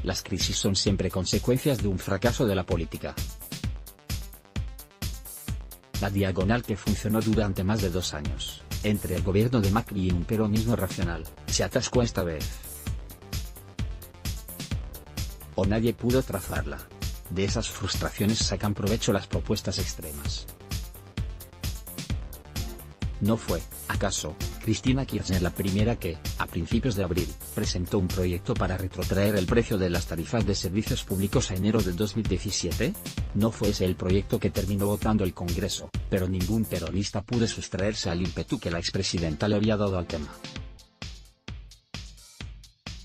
las crisis son siempre consecuencias de un fracaso de la política. La diagonal que funcionó durante más de 2 años, entre el gobierno de Macri y un peronismo racional, se atascó esta vez. O nadie pudo trazarla. De esas frustraciones sacan provecho las propuestas extremas. ¿No fue, acaso, Cristina Kirchner la primera que, a principios de abril, presentó un proyecto para retrotraer el precio de las tarifas de servicios públicos a enero de 2017? No fue ese el proyecto que terminó votando el Congreso, pero ningún peronista pudo sustraerse al ímpetu que la expresidenta le había dado al tema.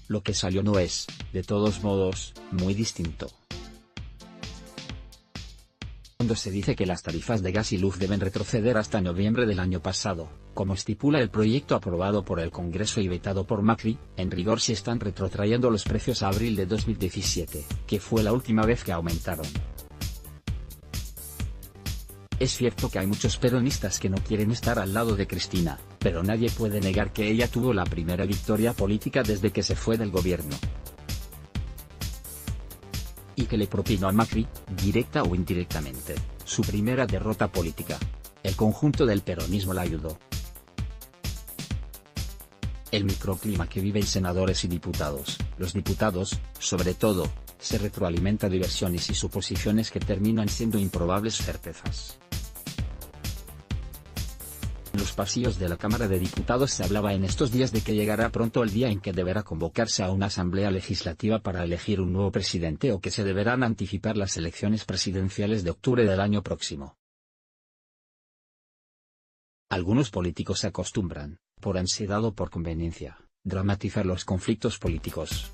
Lo que salió no es, de todos modos, muy distinto. Cuando se dice que las tarifas de gas y luz deben retroceder hasta noviembre del año pasado, como estipula el proyecto aprobado por el Congreso y vetado por Macri, en rigor se están retrotrayendo los precios a abril de 2017, que fue la última vez que aumentaron. Es cierto que hay muchos peronistas que no quieren estar al lado de Cristina, pero nadie puede negar que ella tuvo la primera victoria política desde que se fue del gobierno. Y que le propinó a Macri, directa o indirectamente, su primera derrota política. El conjunto del peronismo la ayudó. El microclima que viven senadores y diputados, los diputados, sobre todo, se retroalimenta de versiones y suposiciones que terminan siendo improbables certezas. En los pasillos de la Cámara de Diputados se hablaba en estos días de que llegará pronto el día en que deberá convocarse a una asamblea legislativa para elegir un nuevo presidente o que se deberán anticipar las elecciones presidenciales de octubre del año próximo. Algunos políticos acostumbran, por ansiedad o por conveniencia, dramatizar los conflictos políticos.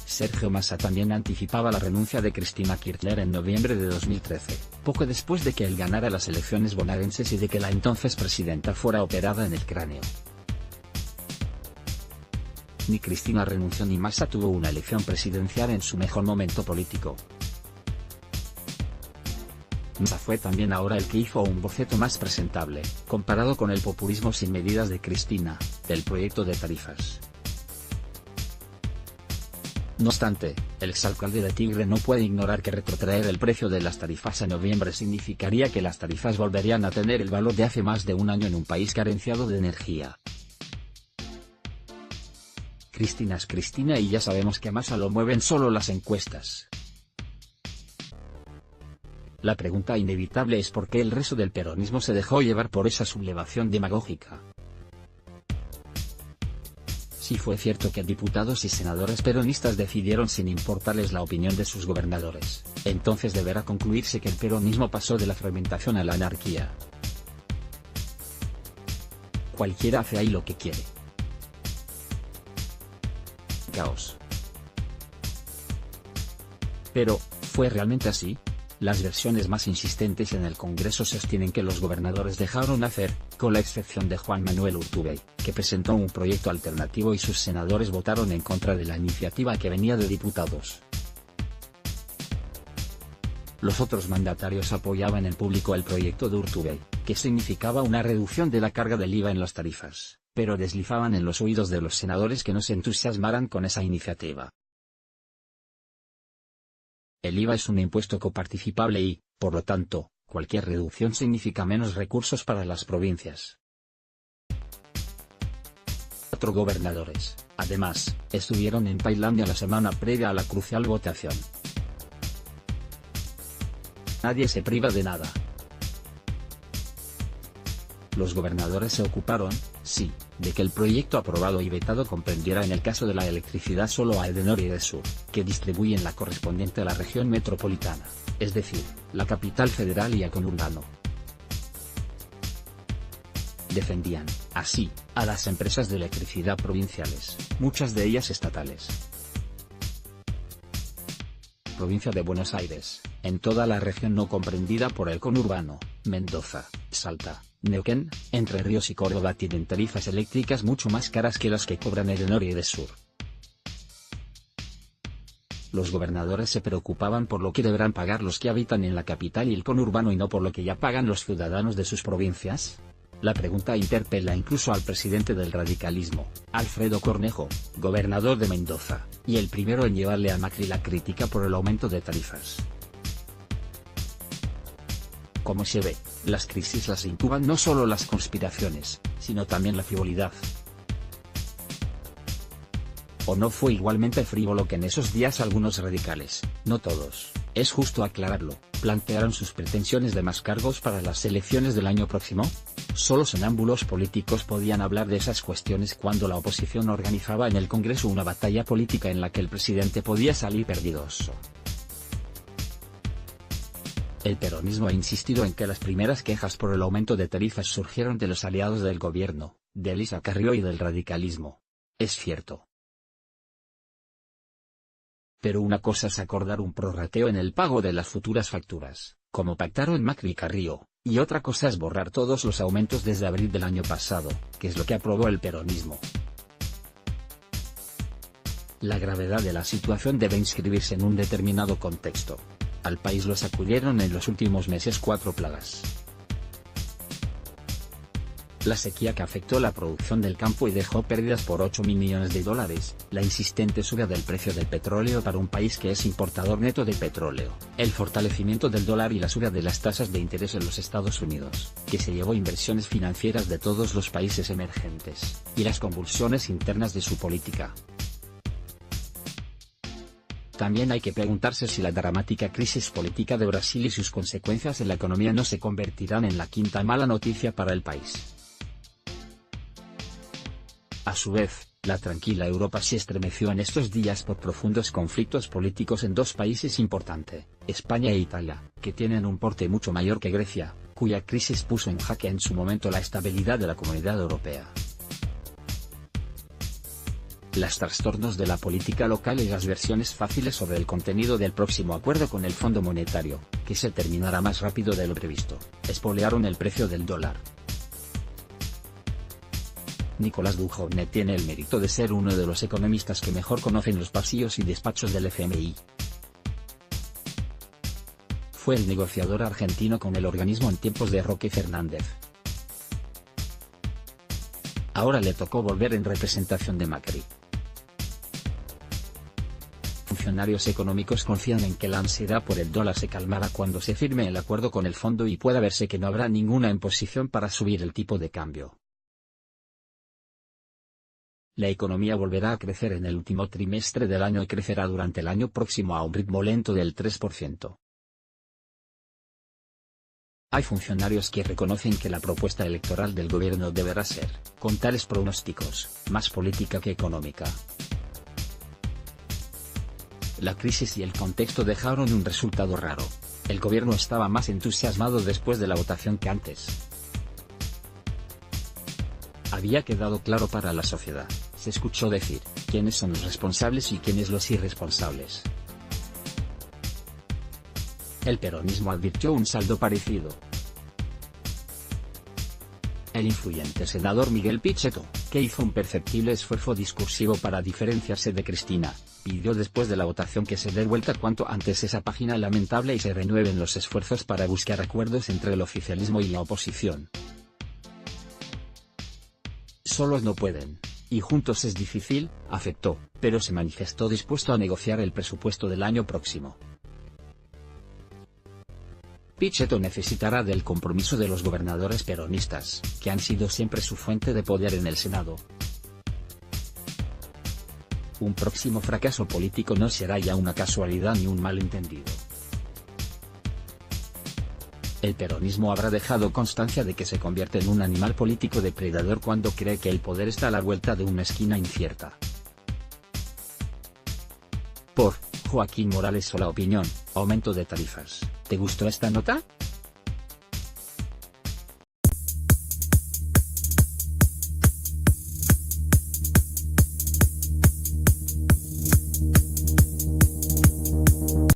Sergio Massa también anticipaba la renuncia de Cristina Kirchner en noviembre de 2013, poco después de que él ganara las elecciones bonaerenses y de que la entonces presidenta fuera operada en el cráneo. Ni Cristina renunció ni Massa tuvo una elección presidencial en su mejor momento político. Massa fue también ahora el que hizo un boceto más presentable, comparado con el populismo sin medidas de Cristina, del proyecto de tarifas. No obstante, el exalcalde de Tigre no puede ignorar que retrotraer el precio de las tarifas a noviembre significaría que las tarifas volverían a tener el valor de hace más de un año en un país carenciado de energía. Cristina es Cristina y ya sabemos que a Massa lo mueven solo las encuestas. La pregunta inevitable es por qué el resto del peronismo se dejó llevar por esa sublevación demagógica. Sí fue cierto que diputados y senadores peronistas decidieron sin importarles la opinión de sus gobernadores, entonces deberá concluirse que el peronismo pasó de la fragmentación a la anarquía. Cualquiera hace ahí lo que quiere. Caos. Pero, ¿fue realmente así? Las versiones más insistentes en el Congreso sostienen que los gobernadores dejaron hacer, con la excepción de Juan Manuel Urtubey, que presentó un proyecto alternativo y sus senadores votaron en contra de la iniciativa que venía de diputados. Los otros mandatarios apoyaban en público el proyecto de Urtubey, que significaba una reducción de la carga del IVA en las tarifas, pero deslizaban en los oídos de los senadores que no se entusiasmaran con esa iniciativa. El IVA es un impuesto coparticipable y, por lo tanto, cualquier reducción significa menos recursos para las provincias. 4 gobernadores, además, estuvieron en Tailandia la semana previa a la crucial votación. Nadie se priva de nada. Los gobernadores se ocuparon, sí, de que el proyecto aprobado y vetado comprendiera en el caso de la electricidad solo a Edenor y Edesur, que distribuyen la correspondiente a la región metropolitana, es decir, la capital federal y a conurbano. Defendían, así, a las empresas de electricidad provinciales, muchas de ellas estatales. Provincia de Buenos Aires, en toda la región no comprendida por el conurbano, Mendoza, Salta, Neuquén, Entre Ríos y Córdoba tienen tarifas eléctricas mucho más caras que las que cobran Edenor y Edesur. Los gobernadores se preocupaban por lo que deberán pagar los que habitan en la capital y el conurbano y no por lo que ya pagan los ciudadanos de sus provincias. La pregunta interpela incluso al presidente del radicalismo, Alfredo Cornejo, gobernador de Mendoza, y el primero en llevarle a Macri la crítica por el aumento de tarifas. Como se ve, las crisis las incuban no solo las conspiraciones, sino también la frivolidad. ¿O no fue igualmente frívolo que en esos días algunos radicales, no todos, es justo aclararlo, plantearon sus pretensiones de más cargos para las elecciones del año próximo? Solo sonámbulos políticos podían hablar de esas cuestiones cuando la oposición organizaba en el Congreso una batalla política en la que el presidente podía salir perdidoso. El peronismo ha insistido en que las primeras quejas por el aumento de tarifas surgieron de los aliados del gobierno, de Elisa Carrió y del radicalismo. Es cierto. Pero una cosa es acordar un prorrateo en el pago de las futuras facturas, como pactaron Macri y Carrió, y otra cosa es borrar todos los aumentos desde abril del año pasado, que es lo que aprobó el peronismo. La gravedad de la situación debe inscribirse en un determinado contexto. Al país lo sacudieron en los últimos meses 4 plagas. La sequía que afectó la producción del campo y dejó pérdidas por $8.000 millones, la insistente subida del precio del petróleo para un país que es importador neto de petróleo, el fortalecimiento del dólar y la subida de las tasas de interés en los Estados Unidos, que se llevó inversiones financieras de todos los países emergentes, y las convulsiones internas de su política. También hay que preguntarse si la dramática crisis política de Brasil y sus consecuencias en la economía no se convertirán en la quinta mala noticia para el país. A su vez, la tranquila Europa se estremeció en estos días por profundos conflictos políticos en dos países importantes, España e Italia, que tienen un porte mucho mayor que Grecia, cuya crisis puso en jaque en su momento la estabilidad de la Comunidad Europea. Los trastornos de la política local y las versiones fáciles sobre el contenido del próximo acuerdo con el Fondo Monetario, que se terminará más rápido de lo previsto, espolearon el precio del dólar. Nicolás Duhovne tiene el mérito de ser uno de los economistas que mejor conocen los pasillos y despachos del FMI. Fue el negociador argentino con el organismo en tiempos de Roque Fernández. Ahora le tocó volver en representación de Macri. Funcionarios económicos confían en que la ansiedad por el dólar se calmará cuando se firme el acuerdo con el fondo y pueda verse que no habrá ninguna imposición para subir el tipo de cambio. La economía volverá a crecer en el último trimestre del año y crecerá durante el año próximo a un ritmo lento del 3%. Hay funcionarios que reconocen que la propuesta electoral del gobierno deberá ser, con tales pronósticos, más política que económica. La crisis y el contexto dejaron un resultado raro. El gobierno estaba más entusiasmado después de la votación que antes. Había quedado claro para la sociedad, se escuchó decir, quiénes son los responsables y quiénes los irresponsables. El peronismo advirtió un saldo parecido. El influyente senador Miguel Pichetto, que hizo un perceptible esfuerzo discursivo para diferenciarse de Cristina, pidió después de la votación que se dé vuelta cuanto antes esa página lamentable y se renueven los esfuerzos para buscar acuerdos entre el oficialismo y la oposición. Solos no pueden, y juntos es difícil, aceptó, pero se manifestó dispuesto a negociar el presupuesto del año próximo. Pichetto necesitará del compromiso de los gobernadores peronistas, que han sido siempre su fuente de poder en el Senado. Un próximo fracaso político no será ya una casualidad ni un malentendido. El peronismo habrá dejado constancia de que se convierte en un animal político depredador cuando cree que el poder está a la vuelta de una esquina incierta. Por Joaquín Morales o la opinión, aumento de tarifas. ¿Te gustó esta nota?